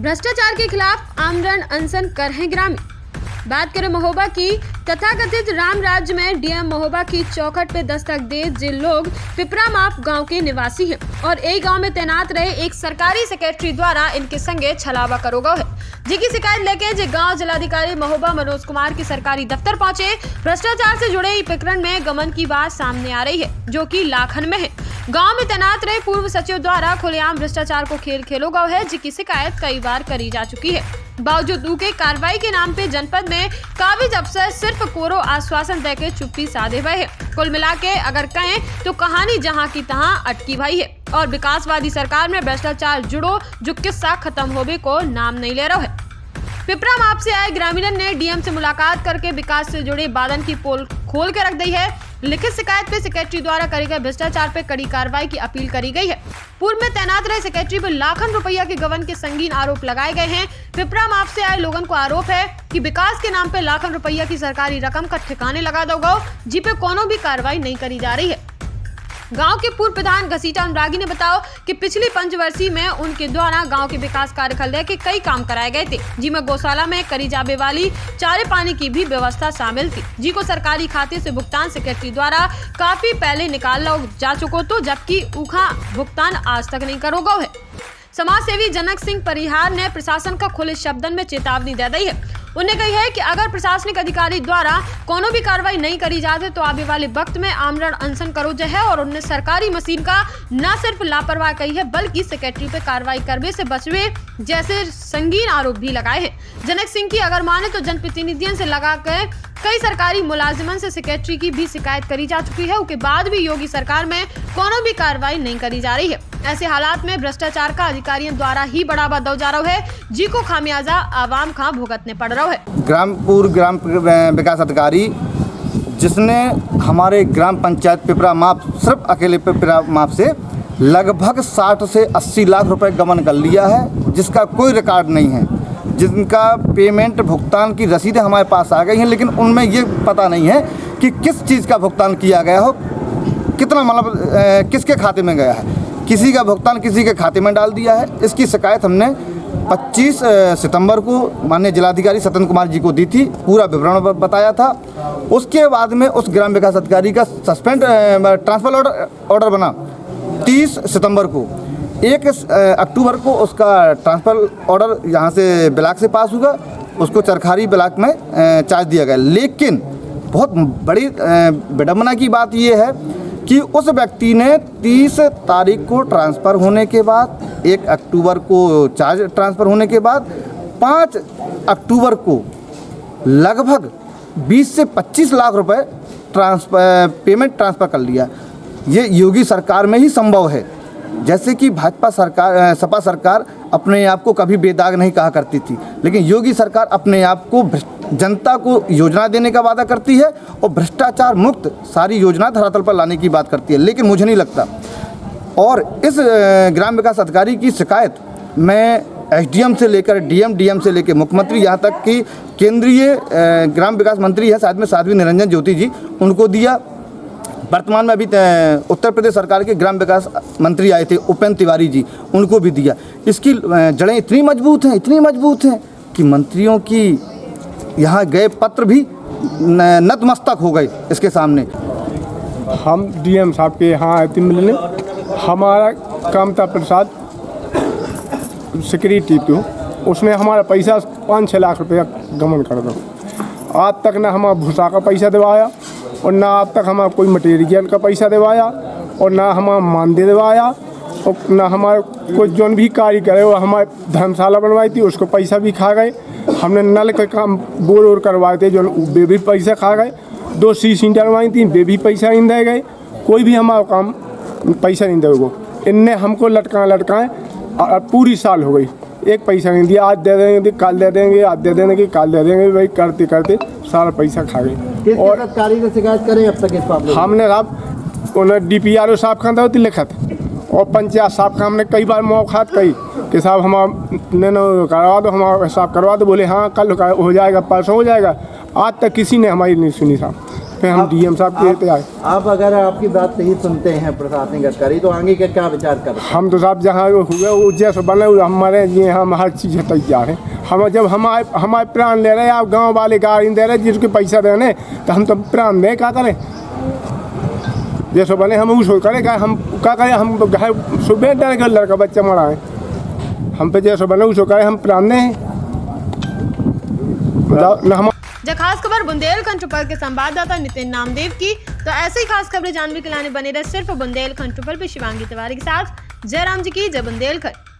भ्रष्टाचार के खिलाफ आमरण अनशन कर रहे ग्रामीण। बात करें महोबा की, तथाकथित राम राज्य में डीएम महोबा की चौखट पे दस्तक दे जिन लोग पिपरा माफ गांव के निवासी हैं और एक गांव में तैनात रहे एक सरकारी सेक्रेटरी द्वारा इनके संगे छलावा करोगा है, जिनकी शिकायत लेके जे गांव जिलाधिकारी महोबा मनोज कुमार की सरकारी दफ्तर पहुंचे। भ्रष्टाचार से जुड़े इस प्रकरण में गमन की बात सामने आ रही है, जो कि लाखन में है। गांव में तैनात रहे पूर्व सचिव द्वारा खुलेआम भ्रष्टाचार को खेल खेलो गौ है, जिसकी शिकायत कई बार करी जा चुकी है। बावजूद उनके कार्रवाई के नाम पे जनपद में काबिज अफसर सिर्फ कोरो आश्वासन देके चुप्पी साधे हुए है। कुल मिला के अगर कहें तो कहानी जहां की तहां अटकी भाई है और विकासवादी सरकार में भ्रष्टाचार जुड़ो जो किस्सा खत्म होने को नाम नहीं ले रहा है। पिपरा माप से आए ग्रामीणों ने डीएम से मुलाकात करके विकास से जुड़े बादन की पोल खोल के रख दी है। लिखित शिकायत पे सेक्रेटरी द्वारा करे गए भ्रष्टाचार पे कड़ी कार्रवाई की अपील करी गई है। पूर्व में तैनात रहे सेक्रेटरी पर लाखों रुपया के गबन के संगीन आरोप लगाए गए हैं। पिपरा माप से आए लोगों को आरोप है कि विकास के नाम पे लाखों रुपया की सरकारी रकम का ठिकाने लगा दोगे, जी पे कोनो भी कार्रवाई नहीं करी जा रही है। गांव के पूर्व प्रधान घसीटा अनुरागी ने बताया कि पिछली पंचवर्षीय में उनके द्वारा गांव के विकास कार्य को लेकर कई काम कराए गए थे, जिसमें गौशाला में करी जाने वाली चारे पानी की भी व्यवस्था शामिल थी, जिसको सरकारी खाते से भुगतान सेक्रेटरी द्वारा काफी पहले निकाल जा चुको तो, जबकि उखा भुगतान आज तक नहीं करोगा है। समाज सेवी जनक सिंह परिहार ने प्रशासन का खुले शब्दन में चेतावनी दे दी है। उन्हें कही है कि अगर प्रशासनिक अधिकारी द्वारा कोनो भी कार्रवाई नहीं करी जाती तो आने वाले वक्त में आमरण अनशन करो जो है, और उन्हें सरकारी मशीन का न सिर्फ लापरवाही कही है बल्कि सेक्रेटरी पे कार्रवाई करने से बचवे जैसे संगीन आरोप भी लगाए हैं। जनक सिंह की अगर माने तो जनप्रतिनिधियों से लगा कर कई सरकारी मुलाजिमन से सेक्रेटरी की भी शिकायत करी जा चुकी है, उसके बाद भी योगी सरकार में कोनो भी कार्रवाई नहीं करी जा रही है। ऐसे हालात में भ्रष्टाचार का अधिकारियों द्वारा ही बढ़ावा दो जा रहा है, जिसको खामियाजा आवाम का भुगतने पड़ रहा है। ग्राम विकास अधिकारी जिसने हमारे ग्राम पंचायत पिपरा माप सिर्फ अकेले पिपरा माप से लगभग 60 से 80 लाख रुपए गबन कर लिया है, जिसका कोई रिकॉर्ड नहीं है, जिनका पेमेंट भुगतान की रसीदें हमारे पास आ गई हैं, लेकिन उनमें ये पता नहीं है कि किस चीज़ का भुगतान किया गया हो, कितना मतलब किसके खाते में गया है। किसी का भुगतान किसी के खाते में डाल दिया है। इसकी शिकायत हमने 25 सितंबर को माननीय जिलाधिकारी सतन कुमार जी को दी थी, पूरा विवरण बताया था। उसके बाद में उस ग्राम विकास अधिकारी का सस्पेंड ट्रांसफर ऑर्डर बना 30 सितंबर को। 1 अक्टूबर को उसका ट्रांसफर ऑर्डर यहाँ से ब्लॉक से पास हुआ, उसको चरखारी ब्लॉक में चार्ज दिया गया। लेकिन बहुत बड़ी विडंबना की बात यह है कि उस व्यक्ति ने 30 तारीख को ट्रांसफ़र होने के बाद, 1 अक्टूबर को चार्ज ट्रांसफ़र होने के बाद, 5 अक्टूबर को लगभग 20 से 25 लाख रुपए पेमेंट ट्रांसफ़र कर लिया। ये योगी सरकार में ही संभव है। जैसे कि भाजपा सरकार, सपा सरकार अपने आप को कभी बेदाग नहीं कहा करती थी, लेकिन योगी सरकार अपने आप को जनता को योजना देने का वादा करती है और भ्रष्टाचार मुक्त सारी योजना धरातल पर लाने की बात करती है, लेकिन मुझे नहीं लगता। और इस ग्राम विकास अधिकारी की शिकायत मैं एसडीएम से लेकर डीएम से लेकर मुख्यमंत्री, यहाँ तक कि केंद्रीय ग्राम विकास मंत्री है शायद में साध्वी निरंजन ज्योति जी, उनको दिया। वर्तमान में अभी उत्तर प्रदेश सरकार के ग्राम विकास मंत्री आए थे उपेंद्र तिवारी जी, उनको भी दिया। इसकी जड़ें इतनी मजबूत हैं कि मंत्रियों की यहाँ गए पत्र भी नतमस्तक हो गए इसके सामने। हम डीएम साहब के यहाँ आए थे मिलने। हमारा कामता प्रसाद सिक्योरिटी तो उसने हमारा पैसा 5-6 लाख रुपया गमन कर दो। आज तक ना हमारा भूसा का पैसा दिवाया और ना अब तक हमारा कोई मटेरियल का पैसा दिवाया और ना हमारा मानदेय दिवाया और ना हमारा कोई जोन भी कार्य करे वो हमारे धर्मशाला बनवाई थी उसको पैसा भी खा गए। हमने नल का काम बोर करवाए थे जो वे भी पैसा खा गए। 2 सीसी डलवाई थी वे भी पैसा नहीं दे गए। कोई भी हमारा काम पैसा नहीं देगा। इनने हमको लटकाएं और पूरी साल हो गई, एक पैसा नहीं दिया। आज दे देंगे, कल दे देंगे, आज दे देंगे, कल दे देंगे, भाई करते करते सारा पैसा खा गए। और अधिकारी से शिकायत करें अब तक इस मामले हमने साहब उन्हें DPRO साहब खान होती लिखत और पंचायत साहब का हमने कई बार मौखात कही कि साहब हमारा करवा दो, हमारा साहब करवा दो। बोले हाँ कल हो जाएगा, परसों हो जाएगा। आज तक किसी ने हमारी नहीं सुनी साहब। फिर हम डीएम साहब के पे आए। आप अगर आपकी बात नहीं सुनते हैं प्रशासनिक अधिकारी तो आगे का क्या विचार कर रहे हैं? हम तो साहब जहाँ हुए वो जैसे बने हमारे ये हम हर चीज़ है तैयार है। हम जब हमारे प्राण ले रहे हैं, आप गांव वाले गाड़ी दे रहे जिसके पैसा देने, तो हम तो प्राण दें, क्या करें? जैसे बने हम उसको करें, क्या हम क्या करें? हम घर सुबह डर के लड़का बच्चा मरा है, हम पे जैसे बने उसको करें, हम प्राण दें न हम। जब खास खबर बुंदेलखंड ट्रिपल के संवाददाता नितिन नामदेव की, तो ऐसे ही खास खबरें जानने के लिए बने रहे सिर्फ बुंदेलखंड ट्रिपल पे। शिवांगी तिवारी के साथ जयराम जी की जय बुंदेलखंड।